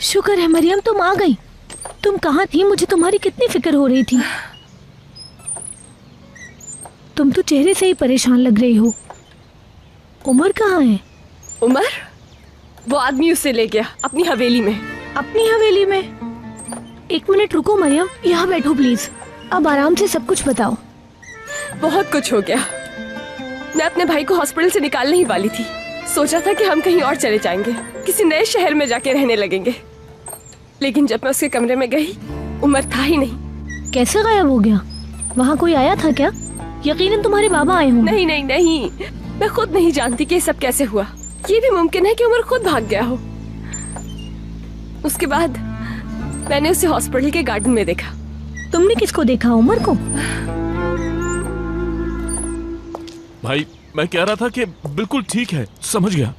शुक्र है मरियम तुम आ गई। तुम कहाँ थी? मुझे तुम्हारी कितनी फिक्र हो रही थी। तुम तो चेहरे से ही परेशान लग रही हो। उमर कहाँ है? उमर? वो आदमी उसे ले गया अपनी हवेली में। अपनी हवेली में? एक मिनट रुको मरियम, यहाँ बैठो प्लीज। अब आराम से सब कुछ बताओ। बहुत कुछ हो गया। मैं अपने भाई को हॉस्पिटल से निकालने ही वाली थी। सोचा था कि हम कहीं और चले जाएंगे, किसी नए शहर में जाके रहने लगेंगे। लेकिन जब मैं उसके कमरे में गई, उमर था ही नहीं। कैसे गायब हो गया? वहाँ कोई आया था क्या? यकीनन तुम्हारे बाबा आए होंगे। नहीं नहीं नहीं, मैं खुद नहीं जानती कि ये सब कैसे हुआ। ये भी मुमकिन है कि उमर खुद भाग गया हो। उसके बाद मैंने उसे हॉस्पिटल के गार्डन में देखा। तुमने किसको देखा? उमर को? भाई मैं कह रहा था कि बिल्कुल ठीक है, समझ गया।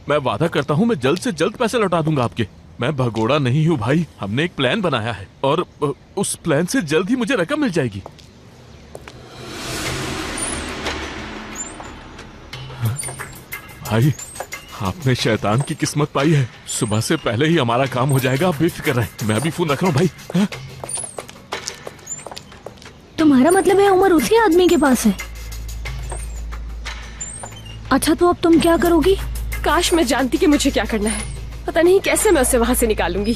मैं वादा करता हूँ मैं जल्द से जल्द पैसे लौटा दूंगा आपके। मैं भगोड़ा नहीं हूँ भाई, हमने एक प्लान बनाया है और उस प्लान से जल्द ही मुझे रकम मिल जाएगी। भाई आपने शैतान की किस्मत पाई है। सुबह से पहले ही हमारा काम हो जाएगा, आप बेफिक्र रहें। मैं अभी फोन रख रहा हूँ भाई। हा? तुम्हारा मतलब है उमर उसी आदमी के पास है? अच्छा तो अब तुम क्या करोगी? काश मैं जानती कि मुझे क्या करना है। पता नहीं कैसे मैं उसे वहाँ से निकालूंगी।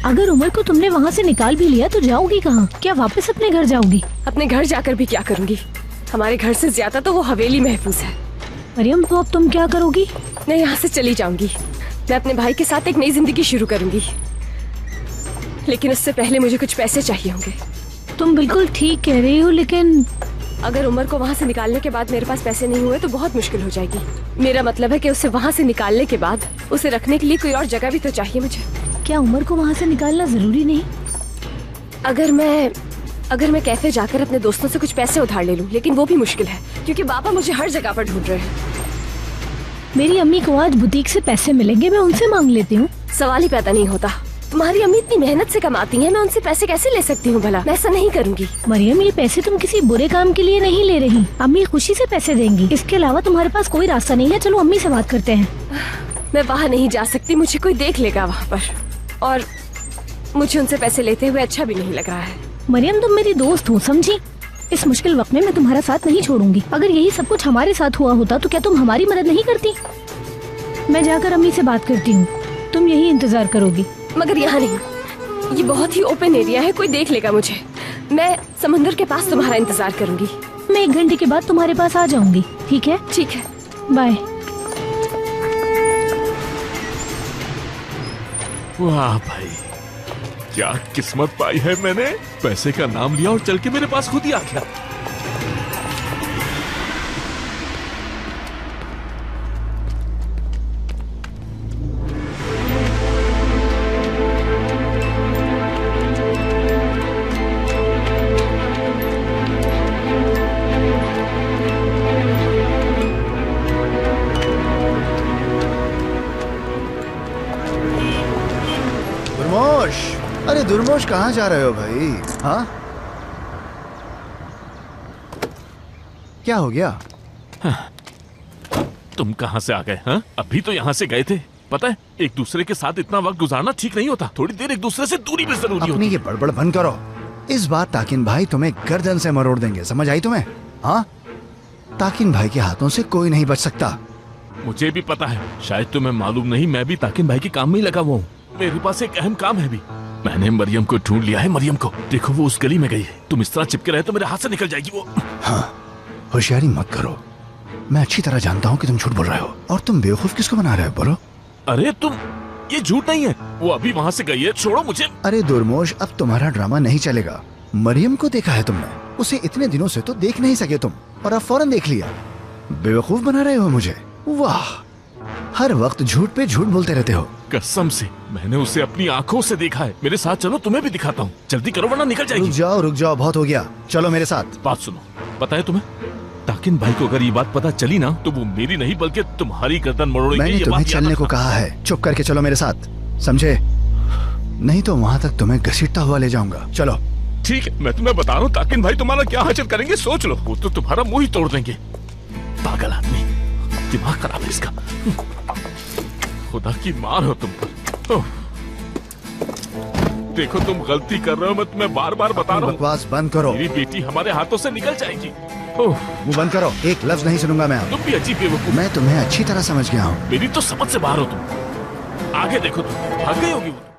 अगर उमर को तुमने वहाँ से निकाल भी लिया तो जाओगी कहाँ? क्या वापस अपने घर जाओगी? अपने घर जाकर भी क्या करूँगी? हमारे घर से ज्यादा तो वो हवेली महफूज है। मरियम तो अब तुम क्या करोगी? मैं यहाँ से चली जाऊंगी। मैं अपने भाई के साथ एक नई जिंदगी शुरू करूंगी, लेकिन उससे पहले मुझे कुछ पैसे चाहिए होंगे। तुम बिल्कुल ठीक कह रही हो, लेकिन अगर उमर को वहाँ से निकालने के बाद मेरे पास पैसे नहीं हुए तो बहुत मुश्किल हो जाएगी। मेरा मतलब है कि उसे वहाँ से निकालने के बाद उसे रखने के लिए कोई और जगह भी तो चाहिए मुझे। क्या उमर को वहाँ से निकालना जरूरी नहीं? अगर मैं कैफे जाकर अपने दोस्तों से कुछ पैसे उधार ले लूं, लेकिन वो भी मुश्किल है क्योंकि पापा मुझे हर जगह पर ढूंढ रहे हैं। मेरी अम्मी को आज बुटीक से पैसे मिलेंगे, मैं उनसे मांग लेती हूँ। सवाल ही पैदा नहीं होता। तुम्हारी अम्मी इतनी मेहनत से कमाती हैं, मैं उनसे पैसे कैसे ले सकती हूँ भला? मैं ऐसा नहीं करूँगी। मरियम ये पैसे तुम किसी बुरे काम के लिए नहीं ले रही। अम्मी खुशी से पैसे देंगी। इसके अलावा तुम्हारे पास कोई रास्ता नहीं है। चलो अम्मी से बात करते हैं। मैं वहाँ नहीं जा सकती, मुझे कोई देख लेगा वहाँ पर, और मुझे उनसे पैसे लेते हुए अच्छा भी नहीं लग रहा है। मरियम तुम मेरी दोस्त हो, समझी? इस मुश्किल वक्त में मैं तुम्हारा साथ नहीं छोड़ूंगी। अगर यही सब कुछ हमारे साथ हुआ होता तो क्या तुम हमारी मदद नहीं करती? मैं जाकर अम्मी से बात करती हूँ, तुम यही इंतजार करोगी? मगर यहाँ नहीं, ये बहुत ही ओपन एरिया है, कोई देख लेगा मुझे। मैं समंदर के पास तुम्हारा इंतजार करूंगी। मैं 1 घंटे के बाद तुम्हारे पास आ जाऊंगी, ठीक है? ठीक है, बाय। वाह भाई, क्या किस्मत पाई है मैंने। पैसे का नाम लिया और चल के मेरे पास खुद ही आ गया। दुर्मोश, अरे दुर्मोश कहाँ जा रहे हो भाई? हाँ क्या हो गया? तुम कहाँ से आ गए? हाँ अभी तो यहाँ से गए थे। पता है एक दूसरे के साथ इतना वक्त गुजारना ठीक नहीं होता। थोड़ी देर एक दूसरे से दूरी भी जरूरी होती है। अपनी ये बड़बड़ बंद करो। इस बार ताकिन भाई तुम्हें गर्दन से मरोड़ देंगे, समझ आई तुम्हें? हाँ, ताकिन भाई के हाथों से कोई नहीं बच सकता। मुझे भी पता है, शायद तुम्हें मालूम नहीं, मैं भी ताकिन भाई के काम में ही लगा हुआ हूँ। मेरे पास एक अहम काम है भी। मैंने मरियम को ढूंढ लिया है। मरियम को देखो, वो उस गली में गई है। तुम इस तरह चिपके रहे तो मेरे हाथ से निकल जाएगी वो। हाँ, होशियारी मत करो। मैं अच्छी तरह जानता हूँ कि तुम झूठ बोल रहे हो। और तुम बेवकूफ किसको बना रहे हो? बोलो। अरे तुम, ये झूठ नहीं है, वो अभी वहाँ से गई है। छोड़ो मुझे। अरे दुर्मोश, अब तुम्हारा ड्रामा नहीं चलेगा। मरियम को देखा है तुमने, उसे इतने दिनों से तो देख नहीं सके तुम, और अब फौरन देख लिया। बेवकूफ बना रहे हो मुझे। वाह, हर वक्त झूठ पे झूठ बोलते रहते हो। कसम से मैंने उसे अपनी आंखों से देखा है। मेरे साथ चलो, तुम्हें भी दिखाता हूँ। जल्दी करो वरना निकल जाएगी। रुक जाओ, बहुत हो गया। चलो मेरे साथ। बात सुनो, पता है तुम्हें, ताकिन भाई को अगर ये बात पता चली ना तो वो मेरी नहीं बल्कि तुम्हारी गर्दन मरोड़ेंगे। मैंने तुम्हें चलने को कहा है, चुप करके चलो मेरे साथ, समझे? नहीं तो वहाँ तक तुम्हें घसीटता हुआ ले जाऊंगा। चलो। ठीक है, मैं तुम्हें बता रहा हूँ ताकिन भाई तुम्हारा क्या हासिल करेंगे सोच लो। वो तो तुम्हारा मुंह ही तोड़ देंगे। पागल आदमी, दिमाग खराब है इसका। खुदा की मार हो तुम पर। देखो तुम गलती कर रहे हो, मैं तुम्हें बार बार बता रहा हूँ। बकवास बंद करो। मेरी बेटी हमारे हाथों से निकल जाएगी। ओह, मुंह बंद करो, एक लफ्ज नहीं सुनूंगा मैं। तुम भी अजीब बेवकूफ। मैं तुम्हें अच्छी तरह समझ गया हूँ। मेरी तो समझ से बाहर हो तुम। आगे देखो, तुम भाग गई होगी वो।